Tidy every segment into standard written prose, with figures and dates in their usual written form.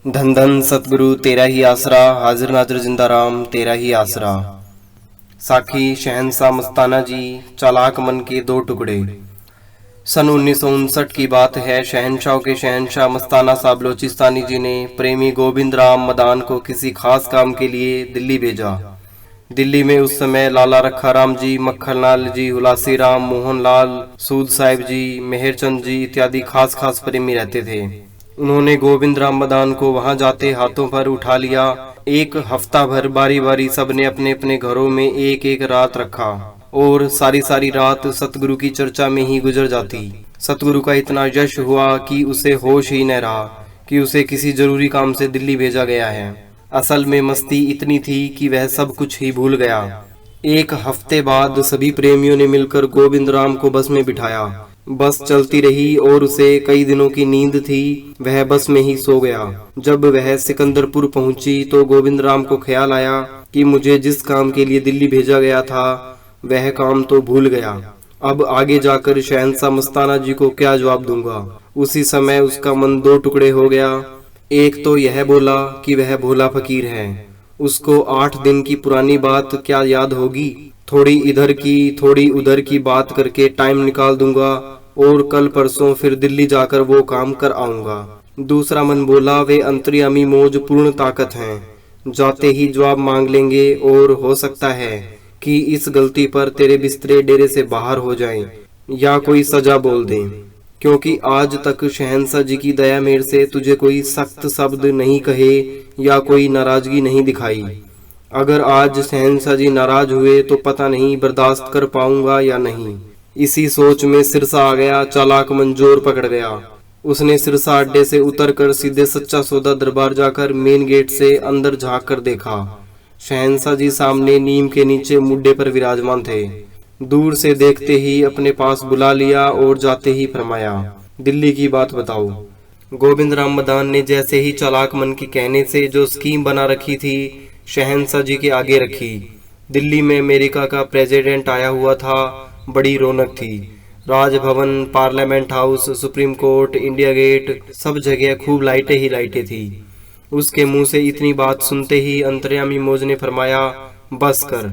धन धन सतगुरु तेरा ही आसरा, हाजिर नाजिर जिंदा राम तेरा ही आसरा। साखी शहंशाह मस्ताना जी, चालाक मन के दो टुकड़े। सन 1959 की बात है। शहंशाह के शहंशाह मस्ताना साहब बलोचिस्तानी जी ने प्रेमी गोविंद राम मदान को किसी खास काम के लिए दिल्ली भेजा। दिल्ली में उस समय लाला रखा राम जी, मक्खन लाल जी, हुलासी राम, मोहन लाल, सूद साहिब जी, मेहरचंद जी इत्यादि खास खास प्रेमी रहते थे। उन्होंने गोविंद राम मदान को वहां जाते हाथों पर उठा लिया। एक हफ्ता भर बारी बारी सबने अपने अपने घरों में एक एक रात रखा और सारी सारी रात सतगुरु की चर्चा में ही गुजर जाती। सतगुरु का इतना यश हुआ कि उसे होश ही न रहा कि उसे किसी जरूरी काम से दिल्ली भेजा गया है। असल में मस्ती इतनी थी कि वह सब कुछ ही भूल गया। एक हफ्ते बाद सभी प्रेमियों ने मिलकर गोविंद राम को बस में बिठाया। बस चलती रही और उसे कई दिनों की नींद थी। वह बस में ही सो गया। जब वह सिकंदरपुर पहुंची तो गोविंद राम को ख्याल आया कि मुझे जिस काम के लिए दिल्ली भेजा गया था वह काम तो भूल गया। अब आगे जाकर शहंशाह मस्ताना जी को क्या जवाब दूंगा। उसी समय उसका मन दो टुकड़े हो गया। एक तो यह बोला कि वह भोला फकीर है, उसको 8 दिन की पुरानी बात क्या याद होगी। थोड़ी इधर की थोड़ी उधर की बात करके टाइम निकाल दूंगा और कल परसों फिर दिल्ली जाकर वो काम कर आऊंगा। दूसरा मन बोला वे अंतर्यामी मौज पूर्ण ताकत हैं, जाते ही जवाब मांग लेंगे और हो सकता है कि इस गलती पर तेरे बिस्तरे डेरे से बाहर हो जाएं या कोई सजा बोल दें, क्योंकि आज तक शहंशाह जी की दया मेर से तुझे कोई सख्त शब्द नहीं कहे या कोई नाराजगी नहीं दिखाई। अगर आज शहंशाह जी नाराज हुए तो पता नहीं बर्दाश्त कर पाऊंगा या नहीं। इसी सोच में सिरसा आ गया। चालाक मन जोर पकड़ गया। उसने सिरसा अड्डे से उतरकर सीधे सच्चा सौदा दरबार जाकर मेन गेट से अंदर झांक कर देखा। शहंशाह जी सामने नीम के नीचे मुड्डे पर विराजमान थे। दूर से देखते ही अपने पास बुला लिया और जाते ही फरमाया, दिल्ली की बात बताओ। गोविंद राम मदान ने जैसे ही चालाक मन के कहने से जो स्कीम बना रखी थी शहंशाह जी के आगे रखी। दिल्ली में अमेरिका का प्रेसिडेंट आया हुआ था। बड़ी रौनक थी। Raj Bhavan, parliament house, supreme court, India gate, सब जगह खूब लाइटें ही लाइटें थी। उसके मुंह से इतनी बात सुनते ही अंतर्यामी मौज ने फरमाया, बस कर,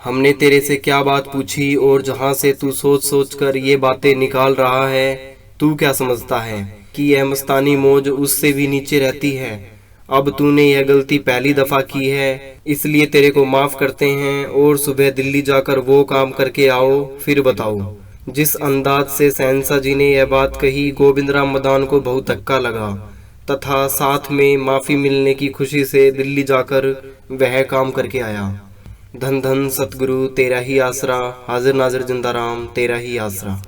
हमने तेरे से क्या बात पूछी और जहां से तू सोच सोच कर ये बातें निकाल रहा है, तू क्या समझता है कि यह मस्तानी मौज उससे भी नीचे रहती है। अब तूने यह गलती पहली दफा की है, इसलिए तेरे को माफ करते हैं और सुबह दिल्ली जाकर वो काम करके आओ, फिर बताओ। जिस अंदाज से शहंशाह जी ने यह बात कही गोविंद राम मदान को बहुत धक्का लगा तथा साथ में माफी मिलने की खुशी से दिल्ली जाकर वह काम करके आया। धन धन सतगुरु तेरा ही आसरा, हाजिर नाजिर जिंदा राम तेरा ही आसरा।